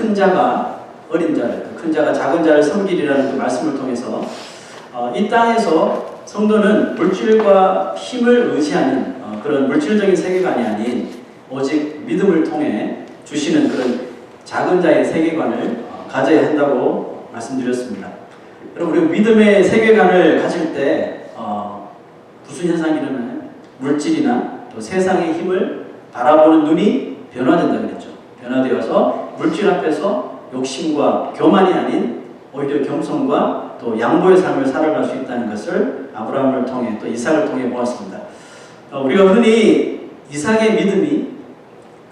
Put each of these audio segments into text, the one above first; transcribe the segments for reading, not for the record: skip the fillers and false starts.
큰 자가 어린 자를, 큰 자가 작은 자를 섬기리라는 그 말씀을 통해서 이 땅에서 성도는 물질과 힘을 의지하는 그런 물질적인 세계관이 아닌 오직 믿음을 통해 주시는 그런 작은 자의 세계관을 가져야 한다고 말씀드렸습니다. 여러분, 우리 믿음의 세계관을 가질 때 무슨 현상이 일어나요? 물질이나 또 세상의 힘을 바라보는 눈이 변화된다고 그랬죠. 변화되어서 물질 앞에서 욕심과 교만이 아닌 오히려 겸손과 또 양보의 삶을 살아갈 수 있다는 것을 아브라함을 통해 또 이삭을 통해 보았습니다. 우리가 흔히 이삭의 믿음이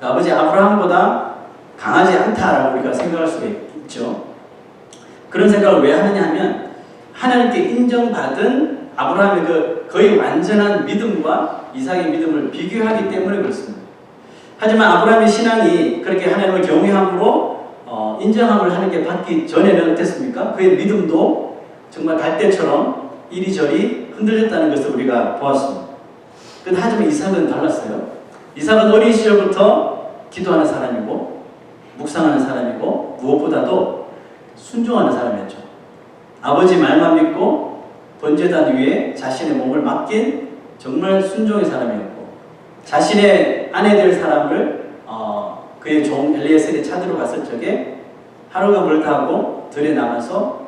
아버지 아브라함보다 강하지 않다라고 우리가 생각할 수가 있죠. 그런 생각을 왜 하느냐 하면 하나님께 인정받은 아브라함의 그 거의 완전한 믿음과 이삭의 믿음을 비교하기 때문에 그렇습니다. 하지만 아브라함의 신앙이 그렇게 하나님을 경외함으로 인정함을 하는 게 받기 전에는 어땠습니까? 그의 믿음도 정말 갈대처럼 이리저리 흔들렸다는 것을 우리가 보았습니다. 하지만 이삭은 달랐어요. 이삭은 어린 시절부터 기도하는 사람이고 묵상하는 사람이고 무엇보다도 순종하는 사람이었죠. 아버지 말만 믿고 번제단 위에 자신의 몸을 맡긴 정말 순종의 사람이었고 자신의 아내 될 사람을 그의 종 엘리에셀이 찾으러 갔을 적에 하루가 멀다하고 들에 나가서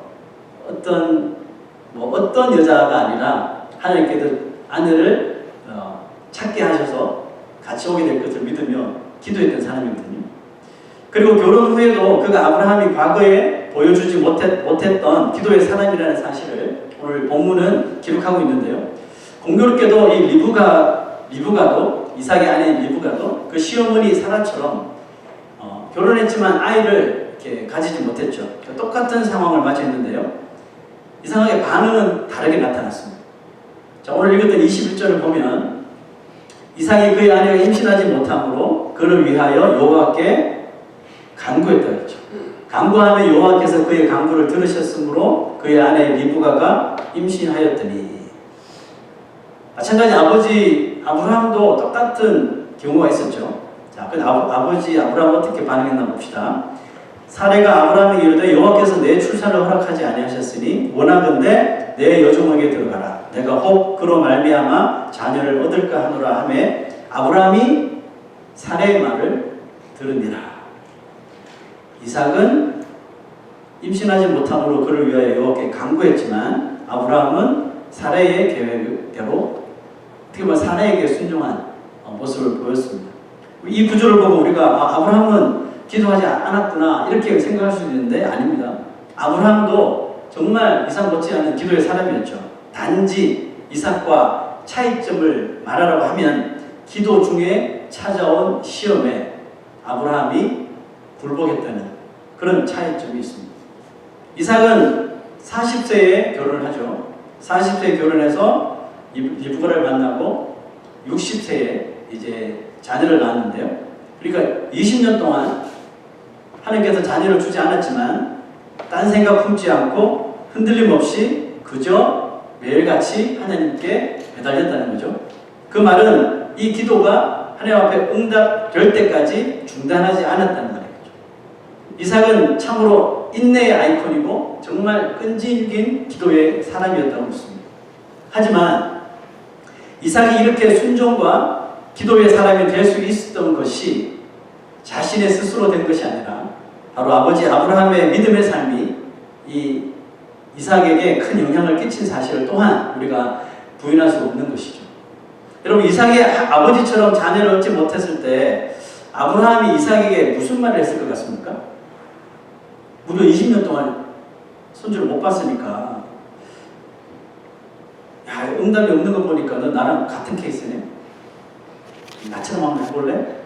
어떤 여자가 아니라 하나님께서 아내를 찾게 하셔서 같이 오게 될 것을 믿으며 기도했던 사람이거든요. 그리고 결혼 후에도 그가 아브라함이 과거에 보여주지 못했던 기도의 사람이라는 사실을 오늘 본문은 기록하고 있는데요. 공교롭게도 이 리브가도 이삭의 아내인 리브가도 그 시어머니 사라처럼 결혼했지만 아이를 이렇게 가지지 못했죠. 똑같은 상황을 맞이했는데요. 이상하게 반응은 다르게 나타났습니다. 자, 오늘 읽었던 21절을 보면 이삭이 그의 아내가 임신하지 못함으로 그를 위하여 여호와께 간구했다 그랬죠. 간구하며 여호와께서 그의 간구를 들으셨으므로 그의 아내 리브가가 임신하였더니 마찬가지 아버지 아브라함도 똑같은 경우가 있었죠. 자, 그 아버지 아브라함 어떻게 반응했나 봅시다. 사례가 아브라함에게 이르되 여호와께서 내 출산을 허락하지 아니하셨으니 원하건대 내 여종에게 들어가라. 내가 혹 그로 말미암아 자녀를 얻을까 하노라 하매 아브라함이 사례의 말을 들으니라. 이삭은 임신하지 못함으로 그를 위하여 여호와께 간구했지만 아브라함은 사례의 계획대로 어떻게 보면 사례에게 순종한 모습을 보였습니다. 이 구조를 보고 우리가 아브라함은 기도하지 않았구나 이렇게 생각할 수 있는데 아닙니다. 아브라함도 정말 이삭 못지않은 기도의 사람이었죠. 단지 이삭과 차이점을 말하라고 하면 기도 중에 찾아온 시험에 아브라함이 굴복했다는 그런 차이점이 있습니다. 이삭은 40세에 결혼을 하죠. 40세에 결혼해서 리브가를 만나고 60세에 이제 자녀를 낳았는데요. 그러니까 20년 동안 하나님께서 자녀를 주지 않았지만 딴 생각 품지 않고 흔들림 없이 그저 매일같이 하나님께 매달렸다는 거죠. 그 말은 이 기도가 하나님 앞에 응답될 때까지 중단하지 않았다는 말이죠. 이삭은 참으로 인내의 아이콘이고 정말 끈질긴 기도의 사람이었다고 믿습니다. 하지만 이삭이 이렇게 순종과 기도의 사람이 될 수 있었던 것이 자신의 스스로 된 것이 아니라 바로 아버지 아브라함의 믿음의 삶이 이 이삭에게 큰 영향을 끼친 사실을 또한 우리가 부인할 수 없는 것이죠. 여러분, 이삭이 아버지처럼 자녀를 얻지 못했을 때 아브라함이 이삭에게 무슨 말을 했을 것 같습니까? 무려 20년 동안 손주를 못 봤으니까 야, 응답이 없는 거 보니까 너 나랑 같은 케이스네. 나처럼 한번 해볼래?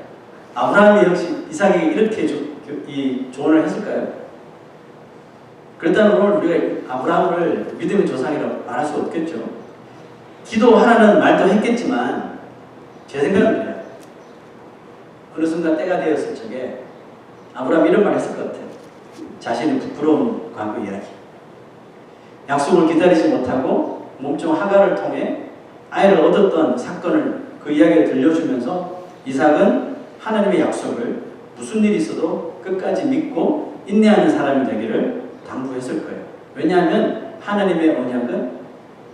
아브라함이 역시 이삭에게 이렇게 이 조언을 했을까요? 그렇다면 오늘 우리가 아브라함을 믿음의 조상이라고 말할 수 없겠죠. 기도하라는 말도 했겠지만 제 생각은 그래요. 어느 순간 때가 되었을 적에 아브라함이 이런 말 했을 것 같아요. 자신의 부끄러운 과거 이야기. 약속을 기다리지 못하고 몸종 하갈을 통해 아이를 얻었던 사건을 그 이야기를 들려주면서 이삭은 하나님의 약속을 무슨 일이 있어도 끝까지 믿고 인내하는 사람이 되기를 당부했을 거예요. 왜냐하면 하나님의 언약은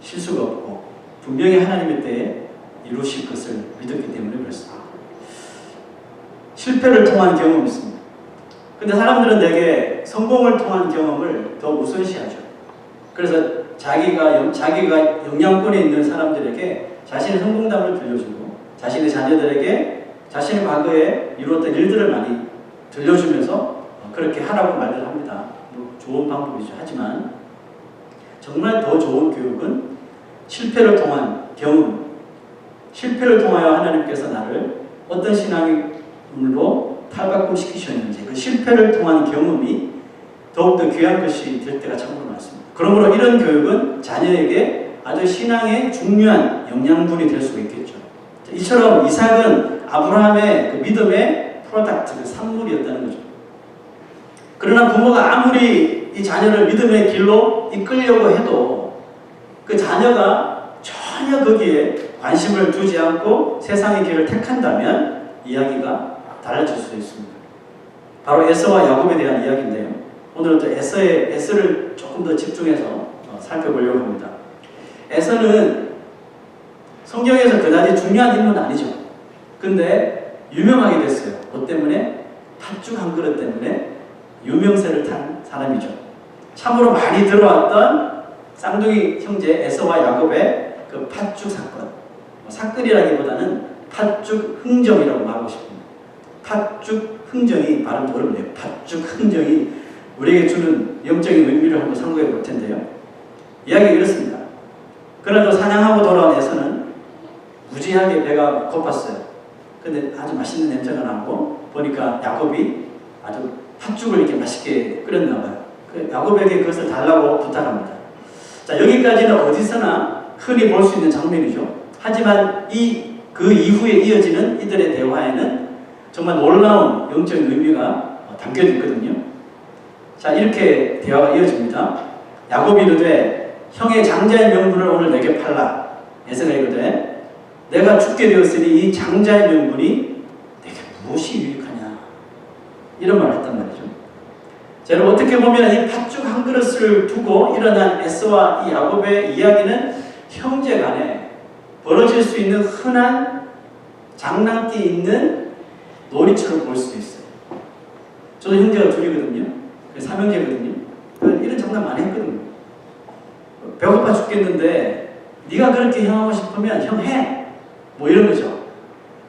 실수가 없고 분명히 하나님의 때에 이루실 것을 믿었기 때문에 그렇습니다. 실패를 통한 경험이 있습니다. 근데 사람들은 대개 성공을 통한 경험을 더 우선시하죠. 그래서 자기가 영향권에 있는 사람들에게 자신의 성공담을 들려주고 자신의 자녀들에게 자신의 과거에 이루었던 일들을 많이 들려주면서 그렇게 하라고 말을 합니다. 좋은 방법이죠. 하지만 정말 더 좋은 교육은 실패를 통한 경험, 실패를 통하여 하나님께서 나를 어떤 신앙으로 탈바꿈시키셨는지 그 실패를 통한 경험이 더욱더 귀한 것이 될 때가 참으로 많습니다. 그러므로 이런 교육은 자녀에게 아주 신앙의 중요한 영양분이 될 수가 있겠죠. 이처럼 이삭은 아브라함의 그 믿음의 프로덕트, 그 산물이었다는 거죠. 그러나 부모가 아무리 이 자녀를 믿음의 길로 이끌려고 해도 그 자녀가 전혀 거기에 관심을 두지 않고 세상의 길을 택한다면 이야기가 달라질 수 있습니다. 바로 에서와 야곱에 대한 이야기인데요. 오늘은 또 에서를 조금 더 집중해서 살펴보려고 합니다. 에서는 성경에서 그다지 중요한 인물은 아니죠. 근데 유명하게 됐어요. 그 때문에 팥죽 한 그릇 때문에 유명세를 탄 사람이죠. 참으로 많이 들어왔던 쌍둥이 형제 에서와 야곱의 그 팥죽 사건. 사건이라기보다는 팥죽 흥정이라고 말하고 싶습니다. 팥죽 흥정이 발음 어렵네요. 팥죽 흥정이 우리에게 주는 영적인 의미를 한번 상고해 볼 텐데요. 이야기가 이렇습니다. 그래도 사냥하고 돌아온 에서는 무지하게 배가 고팠어요. 근데 아주 맛있는 냄새가 나고 보니까 야곱이 아주 팥죽을 이렇게 맛있게 끓였나 봐요. 야곱에게 그것을 달라고 부탁합니다. 자, 여기까지는 어디서나 흔히 볼 수 있는 장면이죠. 하지만 그 이후에 이어지는 이들의 대화에는 정말 놀라운 영적인 의미가 담겨져 있거든요. 자, 이렇게 대화가 이어집니다. 야곱이 이르되 형의 장자의 명분을 오늘 내게 팔라. 에서가 이르되 내가 죽게 되었으니 이 장자의 명분이 내게 무엇이 유익하냐. 이런 말을 했단 말이죠. 자, 여러분 어떻게 보면 이 팥죽 한 그릇을 두고 일어난 에서와 이 야곱의 이야기는 형제 간에 벌어질 수 있는 흔한 장난기 있는 놀이처럼 볼 수도 있어요. 저도 형제가 둘이거든요. 삼형제거든요. 이런 장난 많이 했거든요. 배고파 죽겠는데 네가 그렇게 형하고 싶으면 형 해. 뭐 이런 거죠.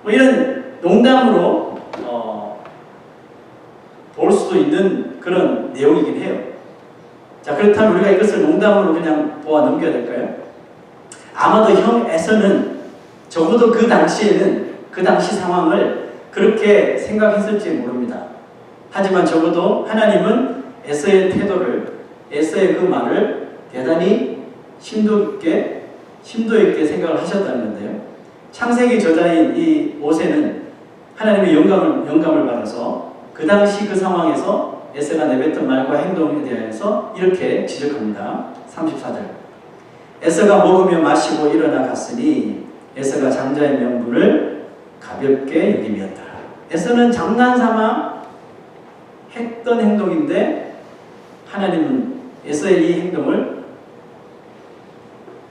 뭐 이런 농담으로 볼 수도 있는 그런 내용이긴 해요. 자, 그렇다면 우리가 이것을 농담으로 그냥 보아 넘겨야 될까요? 아마도 형 에서는 적어도 그 당시에는 그 당시 상황을 그렇게 생각했을지 모릅니다. 하지만 적어도 하나님은 에서의 태도를, 에서의 그 말을 대단히 심도 있게 생각을 하셨다는 건데요. 창세기 저자인 이 모세는 하나님의 영감을 받아서 그 당시 그 상황에서 에서가 내뱉은 말과 행동에 대해서 이렇게 지적합니다. 34절. 에서가 먹으며 마시고 일어나 갔으니 에서가 장자의 명분을 가볍게 여김이었다. 에서는 장난삼아 했던 행동인데 하나님은 에서의 이 행동을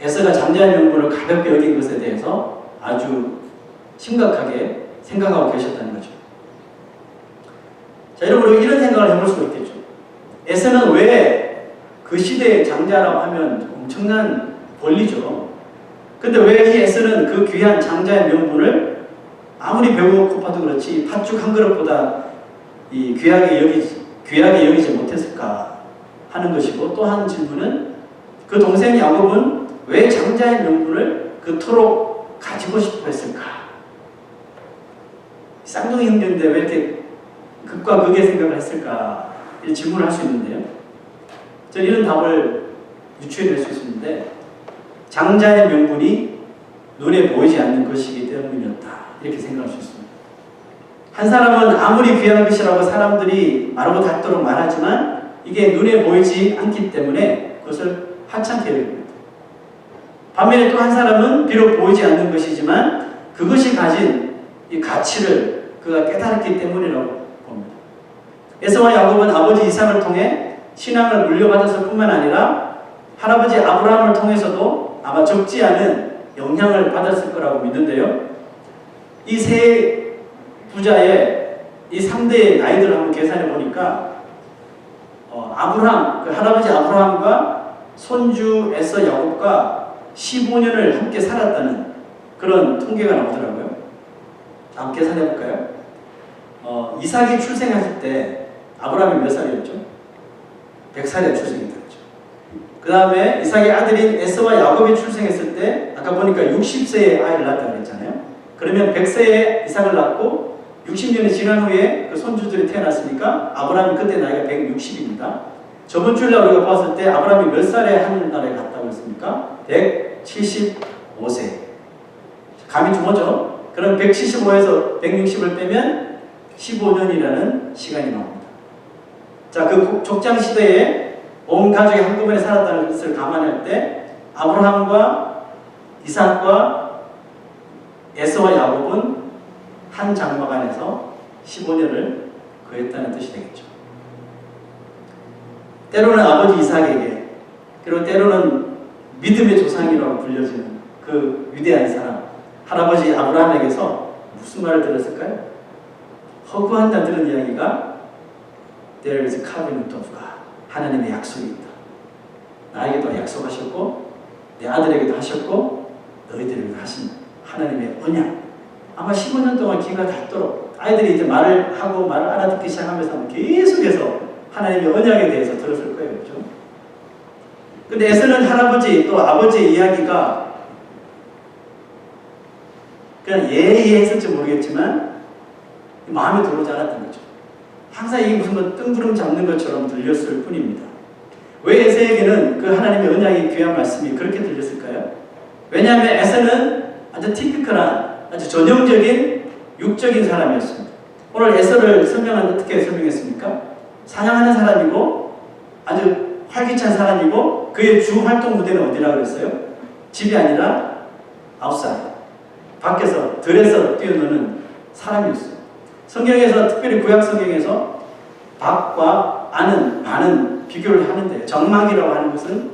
에서가 장자의 명분을 가볍게 여긴 것에 대해서 아주 심각하게 생각하고 계셨다는 거죠. 자, 여러분 이런 생각을 해볼 수가 있겠죠. 에서는 왜 그 시대의 장자라고 하면 엄청난 권리죠. 근데 왜 이 에서는 그 귀한 장자의 명분을 아무리 배고파도 그렇지 팥죽 한 그릇보다 귀하게 여기지 못했을까 하는 것이고, 또 한 질문은 그 동생 야곱은 왜 장자의 명분을 그토록 가지고 싶어 했을까? 쌍둥이 형제인데 왜 이렇게 극과 극의 생각을 했을까? 이런 질문을 할 수 있는데요. 저는 이런 답을 유추해낼 수 있는데, 장자의 명분이 눈에 보이지 않는 것이기 때문이었다. 이렇게 생각할 수 있습니다. 한 사람은 아무리 귀한 것이라고 사람들이 말하고 닳도록 말하지만 이게 눈에 보이지 않기 때문에 그것을 하찮게 여깁니다. 반면에 또 한 사람은 비록 보이지 않는 것이지만 그것이 가진 이 가치를 그가 깨달았기 때문이라고 봅니다. 에서와 야곱은 아버지 이삭을 통해 신앙을 물려받았을 뿐만 아니라 할아버지 아브라함을 통해서도 아마 적지 않은 영향을 받았을 거라고 믿는데요. 이 세 부자의 이 3대의 나이들을 한번 계산해 보니까 아브라함, 그 할아버지 아브라함과 손주 에서 야곱과 15년을 함께 살았다는 그런 통계가 나오더라고요. 한번 계산해 볼까요? 이삭이 출생했을 때 아브라함이 몇 살이었죠? 100살에 출생했죠. 그 다음에 이삭의 아들인 에서와 야곱이 출생했을 때 아까 보니까 60세에 아이를 낳았다고 그랬잖아요. 그러면 100세에 이삭을 낳고 60년이 지난 후에 그 손주들이 태어났으니까 아브라함이 그때 나이가 160입니다. 저번 주일날 우리가 봤을 때 아브라함이 몇 살에 하늘나라에 갔다고 했습니까? 175세. 감이 좀 오죠? 그럼 175에서 160을 빼면 15년이라는 시간이 나옵니다. 자, 그 족장 시대에 온 가족이 한꺼번에 살았다는 것을 감안할 때 아브라함과 이삭과 에서와 야곱은 한 장막 안에서 15년을 거했다는 뜻이 되겠죠. 때로는 아버지 이삭에게, 그리고 때로는 믿음의 조상이라고 불려지는 그 위대한 사람 할아버지 아브라함에게서 무슨 말을 들었을까요? 허구한다 들은 이야기가 There is a covenant of God. 하나님의 약속이 있다. 나에게도 약속하셨고 내 아들에게도 하셨고 너희들에게도 하신 하나님의 언약. 아마 15년 동안 기가 닳도록 아이들이 이제 말을 하고 말을 알아듣기 시작하면서 계속해서 하나님의 언약에 대해서 들었을 거예요. 그렇죠? 근데 에서는 할아버지 또 아버지의 이야기가 그냥 예의했을지 모르겠지만 마음에 들어오지 않았던 거죠. 항상 이게 무슨 뭐 뜬구름 잡는 것처럼 들렸을 뿐입니다. 왜 에서에게는 그 하나님의 언약의 귀한 말씀이 그렇게 들렸을까요? 왜냐하면 에서는 아주 티피컬한 아주 전형적인 육적인 사람이었습니다. 오늘 에서를 설명하는 어떻게 설명했습니까? 사냥하는 사람이고 아주 활기찬 사람이고 그의 주 활동 무대는 어디라고 그랬어요? 집이 아니라 아웃사이드. 밖에서 들에서 뛰어노는 사람이었어요. 성경에서 특별히 구약 성경에서 밖과 안은 비교를 하는데 장막이라고 하는 것은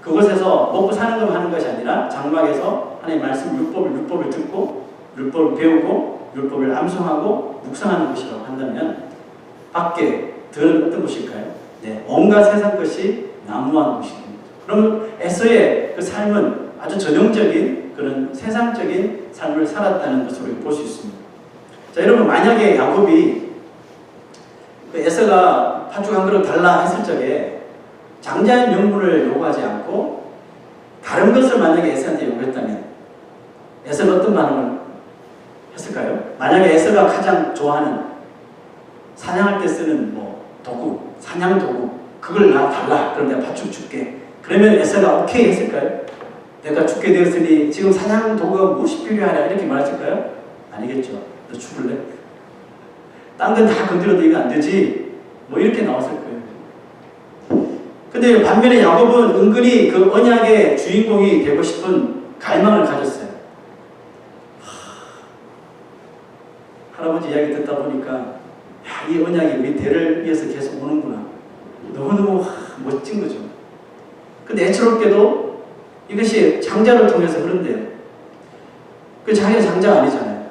그곳에서 먹고 사는 것만 하는 것이 아니라 장막에서 하나님의 말씀 율법을 듣고 율법을 배우고 율법을 암송하고 묵상하는 곳이라고 한다면 밖에 들은 어떤 곳일까요? 네, 온갖 세상 것이 난무한 곳입니다. 그럼 에서의 그 삶은 아주 전형적인 그런 세상적인 삶을 살았다는 것으로 볼 수 있습니다. 자, 여러분 만약에 야곱이 그 에서가 팥죽 한 그릇 달라 했을 적에 장자의 명분을 요구하지 않고 다른 것을 만약에 에서한테 요구했다면 에서가 어떤 반응을 했을까요? 만약에 에서가 가장 좋아하는 사냥할 때 쓰는 뭐 도구, 사냥 도구 그걸 나 달라. 그럼 내가 팥죽 줄게. 그러면 에서가 오케이 했을까요? 내가 죽게 되었으니 지금 사냥 도구가 무엇이 필요하냐 이렇게 말했을까요? 아니겠죠. 너 죽을래? 딴 건 다 건드려도 이거 안 되지. 뭐 이렇게 나왔을 거예요. 근데 반면에 야곱은 은근히 그 언약의 주인공이 되고 싶은 갈망을 가졌어요. 할아버지 이야기 듣다 보니까 야, 이 언약이 우리 대를 이어서 계속 오는구나. 너무너무 멋진 거죠. 근데 애처롭게도 이것이 장자를 통해서 흐른대요. 그 자기가 장자가 아니잖아요.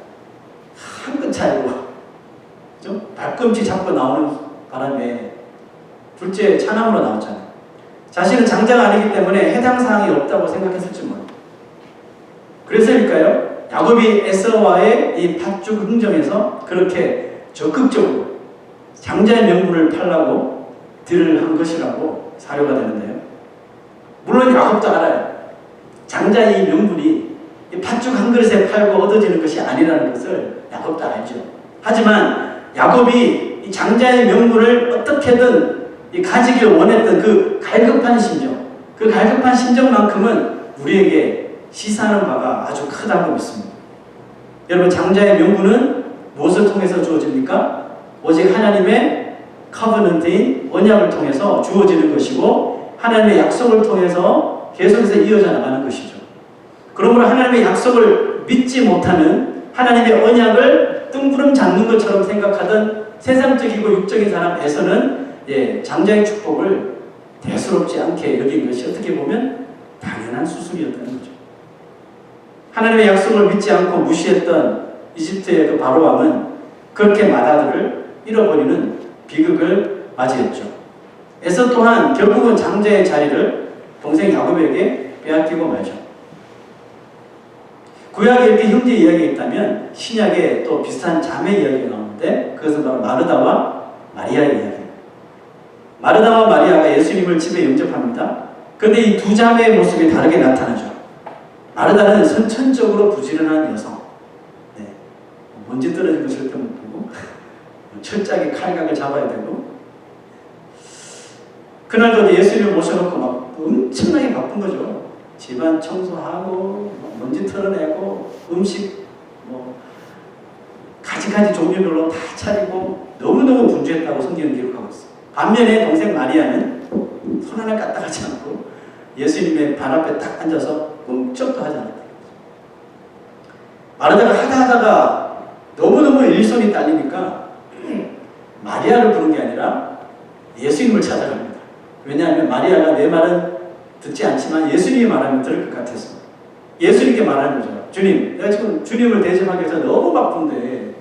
한 끗 차이고 좀 발꿈치 잡고 나오는 바람에 둘째 차남으로 나왔잖아요. 자신은 장자가 아니기 때문에 해당 사항이 없다고 생각했을지 몰라요. 그래서일까요? 야곱이 에서와의 이 팥죽 흥정에서 그렇게 적극적으로 장자의 명분을 팔라고 딜을 한 것이라고 사료가 되는데요. 물론 야곱도 알아요. 장자의 이 명분이 이 팥죽 한 그릇에 팔고 얻어지는 것이 아니라는 것을 야곱도 알죠. 하지만 야곱이 이 장자의 명분을 어떻게든 가지기를 원했던 그 갈급한 심정, 그 갈급한 심정만큼은 우리에게 시사하는 바가 아주 크다고 믿습니다. 여러분, 장자의 명분은 무엇을 통해서 주어집니까? 오직 하나님의 커버넌트인 언약을 통해서 주어지는 것이고 하나님의 약속을 통해서 계속해서 이어져 나가는 것이죠. 그러므로 하나님의 약속을 믿지 못하는 하나님의 언약을 뜬구름 잡는 것처럼 생각하던 세상적이고 육적인 사람에서는 장자의 축복을 대수롭지 않게 여긴 것이 어떻게 보면 당연한 수순이었다는 거죠. 하나님의 약속을 믿지 않고 무시했던 이집트의 그 바로 왕은 그렇게 맏아들을 잃어버리는 비극을 맞이했죠. 에서 또한 결국은 장자의 자리를 동생 야곱에게 빼앗기고 말죠. 구약에 이렇게 형제 이야기가 있다면 신약에 또 비슷한 자매 이야기가 나오는데 그것은 바로 마르다와 마리아의 이야기입니다. 마르다와 마리아가 예수님을 집에 영접합니다. 그런데 이 두 자매의 모습이 다르게 나타나죠. 마르다는 선천적으로 부지런한 여성, 먼지 떨어진 거 절대 못 보고 철저하게 칼각을 잡아야 되고, 그날도 예수님을 모셔놓고 막 엄청나게 바쁜 거죠. 집안 청소하고 먼지 털어내고 음식 가지가지 종류별로 다 차리고 너무너무 분주했다고 성경은 기록하고 있어요. 반면에 동생 마리아는 손 하나 까딱하지 않고 예수님의 발 앞에 딱 앉아서 꿈쩍도 하지 않았다. 마르다가 하다가 너무너무 일손이 딸리니까 마리아를 부른 게 아니라 예수님을 찾아갑니다. 왜냐하면 마리아가 내 말은 듣지 않지만 예수님이 말하면 들을 것 같아서 예수님께 말하는 거죠. 주님, 내가 지금 주님을 대접하기 위해서 너무 바쁜데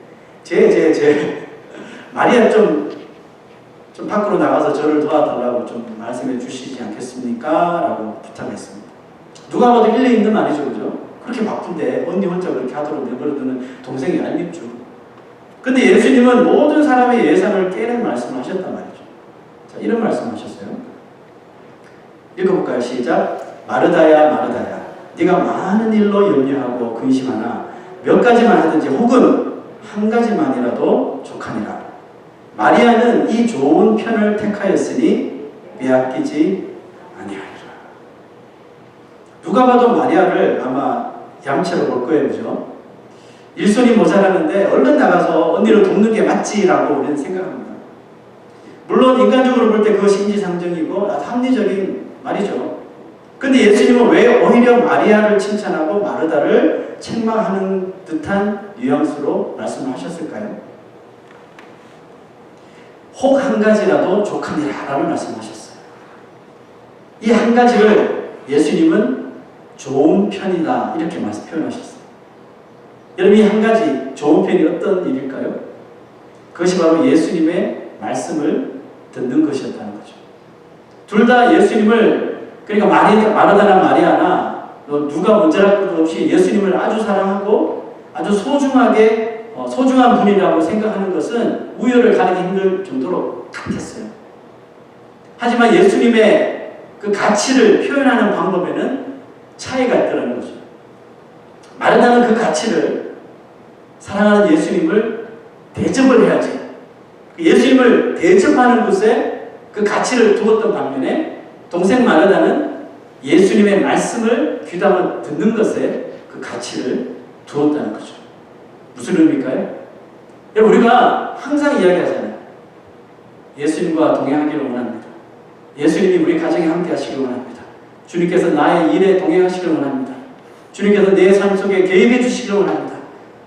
마리아 좀 밖으로 나가서 저를 도와달라고 좀 말씀해 주시지 않겠습니까? 라고 부탁했습니다. 누가 봐도 일리 있는 말이죠, 그죠? 그렇게 바쁜데 언니 혼자 그렇게 하도록 내버려두는 동생이 얄밉죠. 근데 예수님은 모든 사람의 예상을 깨는 말씀을 하셨단 말이죠. 자, 이런 말씀을 하셨어요. 읽어볼까요? 시작. 마르다야 마르다야, 네가 많은 일로 염려하고 근심하나 몇 가지만 하든지 혹은 한 가지만이라도 족하니라. 마리아는 이 좋은 편을 택하였으니 빼앗기지 아니하리라. 누가 봐도 마리아를 아마 양채로 볼 거예요, 그죠? 일손이 모자라는데 얼른 나가서 언니를 돕는 게 맞지라고 우리는 생각합니다. 물론 인간적으로 볼 때 그것이 인지상정이고 합리적인 말이죠. 근데 예수님은 왜 오히려 마리아를 칭찬하고 마르다를 책망하는 듯한 뉘앙스로 말씀을 하셨을까요? 혹 한 가지라도 족하니라 라는 말씀하셨어요. 이 한 가지를 예수님은 좋은 편이다 이렇게 표현하셨어요. 여러분, 이 한 가지 좋은 편이 어떤 일일까요? 그것이 바로 예수님의 말씀을 듣는 것이었다는 거죠. 둘 다 예수님을, 그러니까 마르다나 마리아나 누가 먼저랄 것도 없이 예수님을 아주 사랑하고 아주 소중한 분이라고 생각하는 것은 우열을 가리기 힘들 정도로 같았어요. 하지만 예수님의 그 가치를 표현하는 방법에는 차이가 있더라는 거죠. 마르다는 그 가치를, 사랑하는 예수님을 대접을 해야지, 예수님을 대접하는 것에 그 가치를 두었던 반면에 동생 마르다는 예수님의 말씀을 귀담아 듣는 것에 그 가치를 두었다는 거죠. 무슨 의미일까요? 여러분, 우리가 항상 이야기하잖아요. 예수님과 동행하기를 원합니다. 예수님이 우리 가정에 함께 하시길 원합니다. 주님께서 나의 일에 동행하시길 원합니다. 주님께서 내 삶 속에 개입해 주시길 원합니다.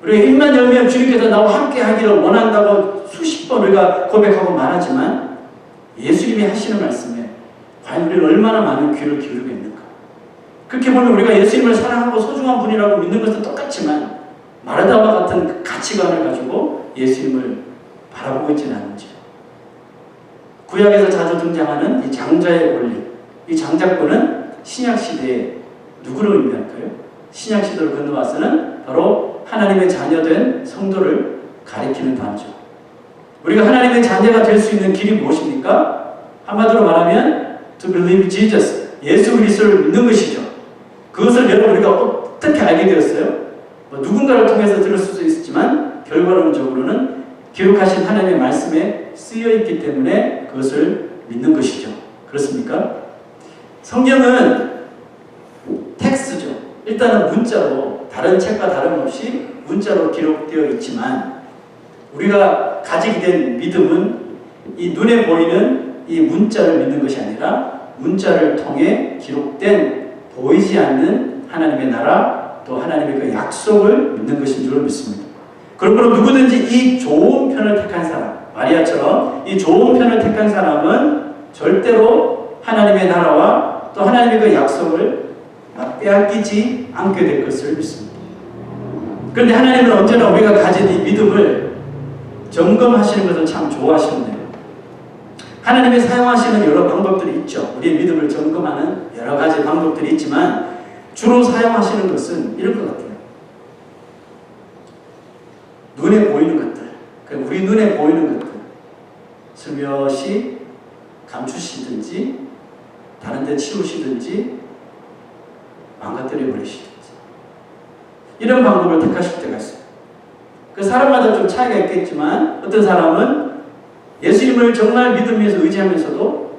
우리가 입만 열면 주님께서 나와 함께 하기를 원한다고 수십 번 우리가 고백하고 말하지만 예수님이 하시는 말씀에 과연 우리는 얼마나 많은 귀를 기울이고 있는가. 그렇게 보면 우리가 예수님을 사랑하고 소중한 분이라고 믿는 것은 똑같지만 마르다와 같은 가치관을 가지고 예수님을 바라보고 있지는 않은지요. 구약에서 자주 등장하는 이 장자의 원리, 이 장자권은 신약시대에 누구를 의미할까요? 신약시대로 건너와서는 바로 하나님의 자녀된 성도를 가리키는 단어죠. 우리가 하나님의 자녀가 될 수 있는 길이 무엇입니까? 한마디로 말하면 to believe Jesus, 예수 그리스도를 믿는 것이죠. 그것을 여러분 우리가 어떻게 알게 되었어요? 누군가를 통해서 들을 수도 있지만 결과론적으로는 기록하신 하나님의 말씀에 쓰여있기 때문에 그것을 믿는 것이죠. 그렇습니까? 성경은 텍스트죠. 일단은 문자로, 다른 책과 다름없이 문자로 기록되어 있지만 우리가 가지게 된 믿음은 이 눈에 보이는 이 문자를 믿는 것이 아니라 문자를 통해 기록된 보이지 않는 하나님의 나라, 또 하나님의 그 약속을 믿는 것인 줄 믿습니다. 그러므로 누구든지 이 좋은 편을 택한 사람, 마리아처럼 이 좋은 편을 택한 사람은 절대로 하나님의 나라와 또 하나님의 그 약속을 빼앗기지 않게 될 것을 믿습니다. 그런데 하나님은 언제나 우리가 가진 이 믿음을 점검하시는 것을 참 좋아하시는데요. 하나님이 사용하시는 여러 방법들이 있죠. 우리의 믿음을 점검하는 여러 가지 방법들이 있지만 주로 사용하시는 것은 이런 것 같아요. 눈에 보이는 것들, 우리 눈에 보이는 것들 슬며시 감추시든지 다른 데 치우시든지 망가뜨려 버리시든지 이런 방법을 택하실 때가 있어요. 그 사람마다 좀 차이가 있겠지만 어떤 사람은 예수님을 정말 믿으면서 의지하면서도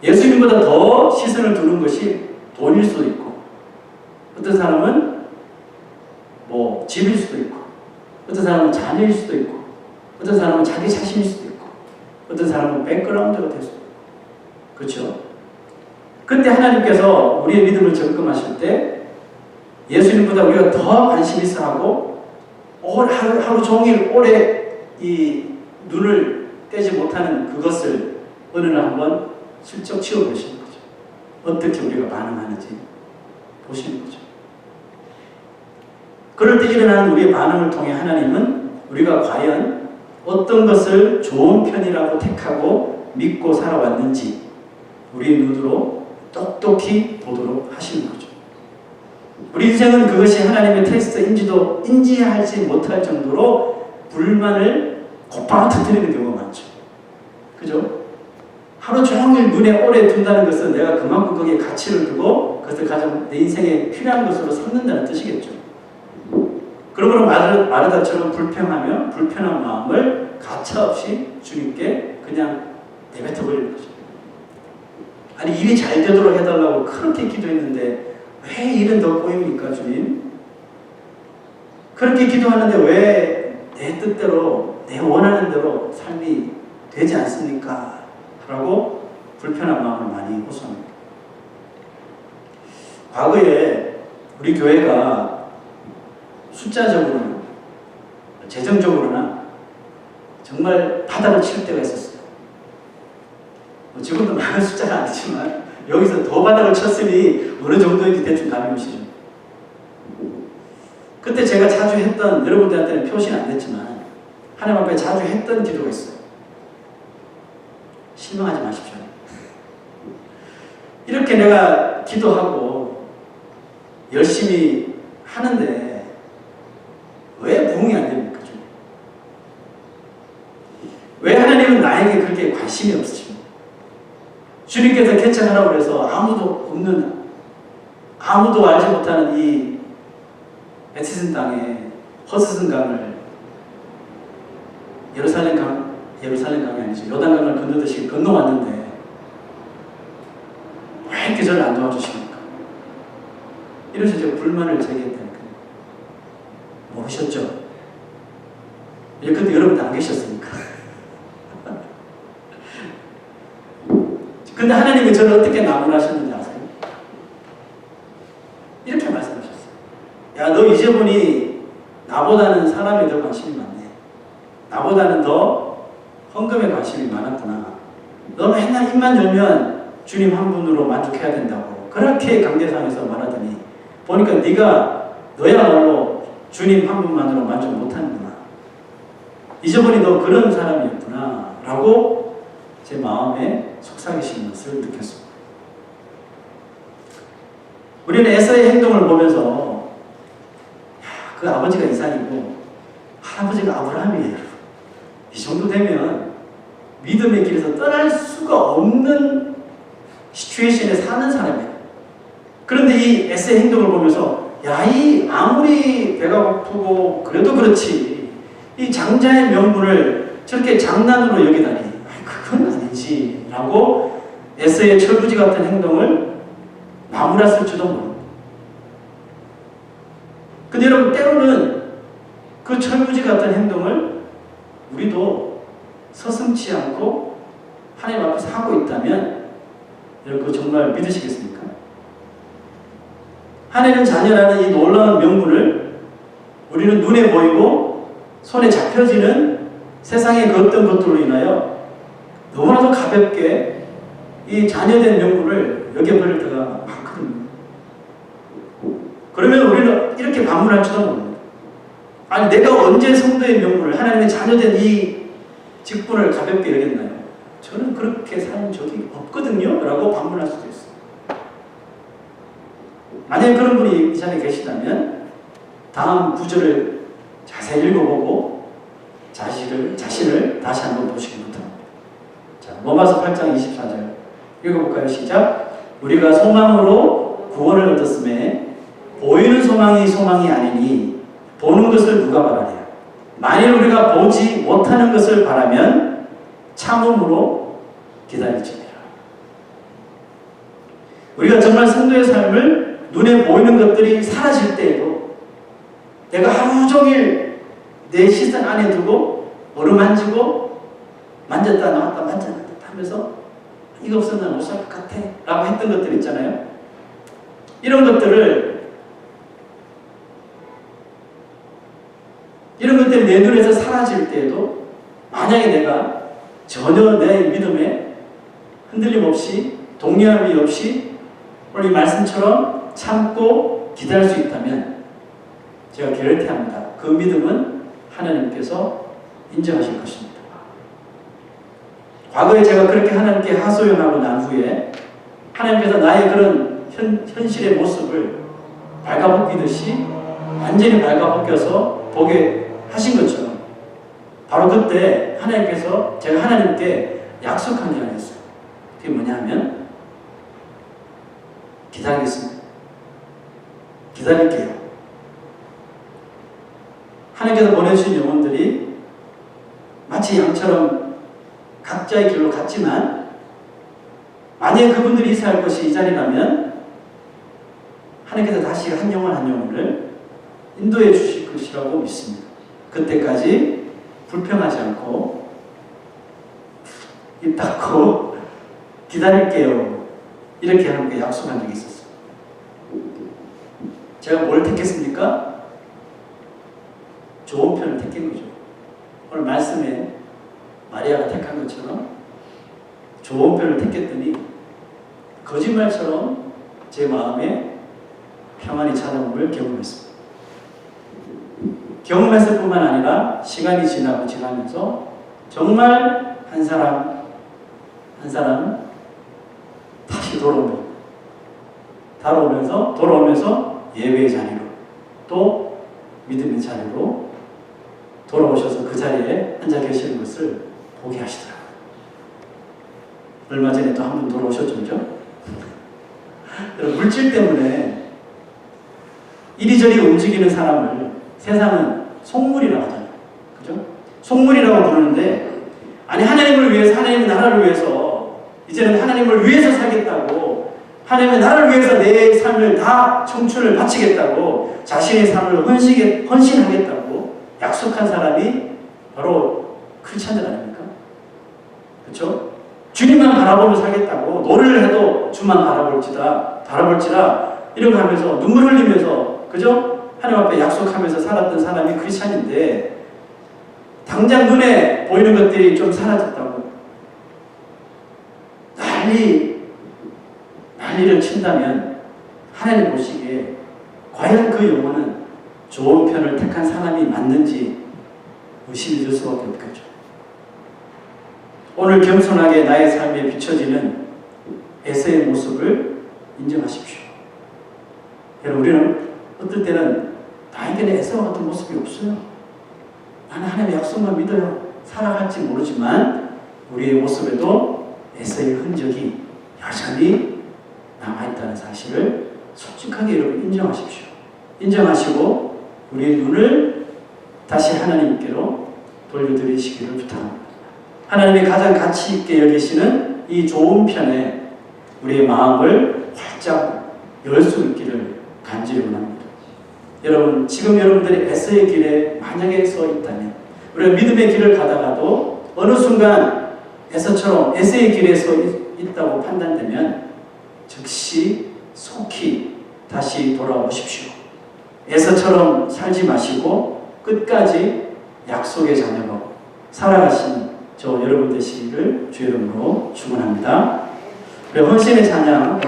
예수님보다 더 시선을 두는 것이 돈일 수도 있고, 어떤 사람은 뭐 집일 수도 있고, 어떤 사람은 자녀일 수도 있고, 어떤 사람은 자기 자신일 수도 있고, 어떤 사람은 백그라운드가 될 수도 있고, 그렇죠? 그때 하나님께서 우리의 믿음을 점검하실 때 예수님보다 우리가 더 관심 있어 하고 하루 종일 오래 이 눈을 떼지 못하는 그것을 어느 날 한번 슬쩍 치워보시는 거죠. 어떻게 우리가 반응하는지 보시는 거죠. 그럴 때 일어나는 우리의 반응을 통해 하나님은 우리가 과연 어떤 것을 좋은 편이라고 택하고 믿고 살아왔는지 우리의 눈으로 똑똑히 보도록 하시는 거죠. 우리 인생은 그것이 하나님의 테스트인지도 인지하지 못할 정도로 불만을 곧바로 터뜨리는 경우가 많죠. 그죠? 하루 종일 눈에 오래 둔다는 것은 내가 그만큼 거기에 가치를 두고 그것을 가장 내 인생에 필요한 것으로 삼는다는 뜻이겠죠. 그러므로 마르다처럼 불평하며 불편한 마음을 가차없이 주님께 그냥 내뱉어 버리는 거죠. 아니 일이 잘 되도록 해달라고 그렇게 기도했는데 왜 일은 더 꼬입니까 주님? 그렇게 기도하는데 왜 내 뜻대로 내 원하는 대로 삶이 되지 않습니까? 라고 불편한 마음을 많이 호소합니다. 과거에 우리 교회가 숫자적으로나 재정적으로나 정말 바닥을 칠 때가 있었어요. 지금도 많은 숫자는 아니지만 여기서 더 바닥을 쳤으니 어느 정도인지 대충 감이 오시죠. 그때 제가 자주 했던, 여러분들한테는 표시는 안 됐지만 하나님 앞에 자주 했던 기도가 있어요. 실망하지 마십시오. 이렇게 내가 기도하고 열심히 하는데 왜 부응이 안 됩니까? 왜 하나님은 나에게 그렇게 관심이 없으십니까? 주님께서 개척하라고 해서 아무도 없는, 아무도 알지 못하는 이 베티슨 땅에 허스슨 강을 예루살렘 강이 아니죠. 요단강을 건너듯이 건너왔는데 왜 이렇게 저를 안 도와주십니까? 이러면서 제가 불만을 제기했다니까요. 모르셨죠? 그때 여러분들 안 계셨으니까. 근데 하나님이 저를 어떻게 나무라셨는지 아세요? 이렇게 말씀하셨어요. 야, 너 이제 보니 나보다는 사람에 더 관심이 많네. 나보다는 더 헌금에 관심이 많았구나. 너 맨날 입만 열면 주님 한 분으로 만족해야 된다고 그렇게 강대상에서 말하더니 보니까 네가 너야말로 주님 한 분만으로 만족 못하는구나. 이제 보니 너 그런 사람이었구나 라고 제 마음에 속삭이시는 것을 느꼈습니다. 우리는 에서의 행동을 보면서 그 아버지가 이삭이고 할아버지가 아브라함이에요. 이 정도 되면 믿음의 길에서 떠날 수가 없는 시츄에이션에 사는 사람이에요. 그런데 이 에서의 행동을 보면서 야, 이 아무리 배가 고프고 그래도 그렇지 이 장자의 명분을 저렇게 장난으로 여기다니 그건 아니지 라고 에서의 철부지 같은 행동을 나무랐을지도 모릅니다. 근데 여러분 때로는 그 철부지 같은 행동을 우리도 서슴지 않고 하나님 앞에서 하고 있다면 여러분 그거 정말 믿으시겠습니까? 하나님 자녀라는 이 놀라운 명분을 우리는 눈에 보이고 손에 잡혀지는 세상의 그 어떤 것들로 인하여 너무나도 가볍게 이 자녀된 명분을 여겨버릴 때가 많거든요. 그러면 우리는 이렇게 반문할지도 모릅니다. 아니, 내가 언제 성도의 명분을, 하나님의 자녀된 이 직분을 가볍게 여겼나요? 저는 그렇게 산 적이 없거든요. 라고 반문할 수도 있어요. 만약에 그런 분이 이 자리에 계시다면 다음 구절을 자세히 읽어보고 자신을 다시 한번 보시기 바랍니다. 자, 로마서 8장 24절 읽어볼까요? 시작. 우리가 소망으로 구원을 얻었음에 보이는 소망이 소망이 아니니 보는 것을 누가 바라랴. 만일 우리가 보지 못하는 것을 바라면 참음으로 기다릴지니라. 우리가 정말 성도의 삶을 눈에 보이는 것들이 사라질 때에도 내가 하루 종일 내 시선 안에 두고 어루만지고 만졌다 나왔다 만졌다 하면서 이거 없으면 난 못 살 것 같아 라고 했던 것들 있잖아요. 이런 것들이 내 눈에서 사라질 때에도 만약에 내가 전혀 내 믿음에 흔들림 없이 동요함이 없이 오늘 이 말씀처럼 참고 기다릴 수 있다면 제가 개런티합니다. 그 믿음은 하나님께서 인정하실 것입니다. 과거에 제가 그렇게 하나님께 하소연하고 난 후에 하나님께서 나의 그런 현실의 모습을 발가벗기듯이 완전히 발가벗겨서 보게 하신 것처럼 바로 그때 하나님께서 제가 하나님께 약속한 게 아니었어요. 그게 뭐냐면 기다리겠습니다. 기다릴게요. 하나님께서 보내주신 영혼들이 마치 양처럼 각자의 길로 갔지만 만약에 그분들이 있어야 할 것이 이 자리라면 하나님께서 다시 한 영혼 한 영혼을 인도해 주실 것이라고 믿습니다. 그때까지 불평하지 않고 입 닫고 기다릴게요. 이렇게 하나님께 약속한 적이 있었어요. 제가 뭘 택했습니까? 좋은 편을 택한 거죠. 오늘 말씀에 마리아가 택한 것처럼 좋은 편을 택했더니 거짓말처럼 제 마음에 평안이 찾아옴을 경험했습니다. 경험했을 뿐만 아니라 시간이 지나면서 정말 한 사람 다시 돌아오면서 예배의 자리로 또 믿음의 자리로 돌아오셔서 그 자리에 앉아 계시는 것을 보게 하시더라고요. 얼마 전에 또 한 분 돌아오셨죠, 그죠? 물질 때문에 이리저리 움직이는 사람을 세상은 속물이라고 하잖아요. 그죠? 속물이라고 부르는데, 아니, 하나님을 위해서, 하나님의 나라를 위해서, 이제는 하나님을 위해서 살겠다고, 하나님의 나라를 위해서 내 삶을 다 청춘을 바치겠다고, 자신의 삶을 헌신하겠다고 약속한 사람이 바로 크리스찬들 아닙니까? 그렇죠? 주님만 바라보며 살겠다고 노래를 해도 주만 바라볼지라 이런 거 하면서 눈물 흘리면서, 그죠? 하나님 앞에 약속하면서 살았던 사람이 크리스찬인데 당장 눈에 보이는 것들이 좀 사라졌다고 난리를 친다면 하나님 보시기에 과연 그 영혼은 좋은 편을 택한 사람이 맞는지 의심이 들 수밖에 없겠죠. 오늘 겸손하게 나의 삶에 비춰지는 에서의 모습을 인정하십시오. 여러분, 우리는 어떨 때는 나에게는 에서와 같은 모습이 없어요. 나는 하나님의 약속만 믿어요. 살아갈지 모르지만 우리의 모습에도 에서의 흔적이 여전히 남아있다는 사실을 솔직하게 여러분 인정하십시오. 인정하시고 우리의 눈을 다시 하나님께로 돌려드리시기를 부탁합니다. 하나님의 가장 가치 있게 여기시는 이 좋은 편에 우리의 마음을 활짝 열 수 있기를 간절히 원합니다. 여러분, 지금 여러분들이 에서의 길에 만약에 서 있다면, 우리가 믿음의 길을 가다가도 어느 순간 에서의 길에 서 있다고 판단되면 즉시 속히 다시 돌아오십시오. 에서처럼 살지 마시고 끝까지 약속의 자녀로 살아가시는 저 여러분 되시기를 주의 이름으로 축원합니다. 헌신의 찬양